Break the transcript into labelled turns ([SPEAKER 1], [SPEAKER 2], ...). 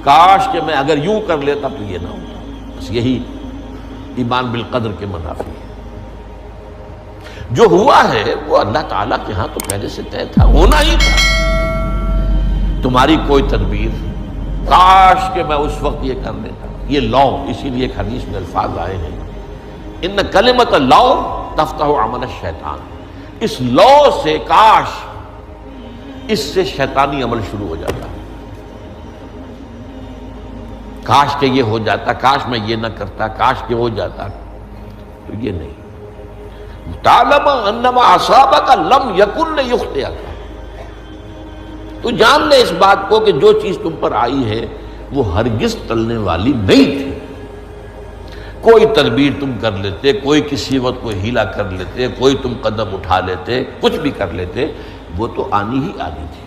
[SPEAKER 1] کاش کہ میں اگر یوں کر لیتا تو یہ نہ ہوتا. بس یہی ایمان بالقدر کے منافی ہے. جو ہوا ہے وہ اللہ تعالیٰ کے ہاں تو پہلے سے طے تھا، ہونا ہی تھا. تمہاری کوئی تدبیر، کاش کہ میں اس وقت یہ کر لیتا. یہ لو، اسی لیے ایک حدیث میں الفاظ آئے ہیں ان کلمۃ لو تفتح عمل الشیطان. اس لو سے، کاش، اس سے شیطانی عمل شروع ہو جاتا ہے. کاش کہ یہ ہو جاتا، کاش میں یہ نہ کرتا، کاش کہ ہو جاتا. تو یہ نہیں. تعلم انما اصابک لم یکن لیخطئک. تو جان لے اس بات کو کہ جو چیز تم پر آئی ہے وہ ہرگز ٹلنے والی نہیں تھی. کوئی تدبیر تم کر لیتے، کوئی کسی وقت کوئی ہیلا کر لیتے، کوئی تم قدم اٹھا لیتے، کچھ بھی کر لیتے، وہ تو آنی ہی آنی تھی.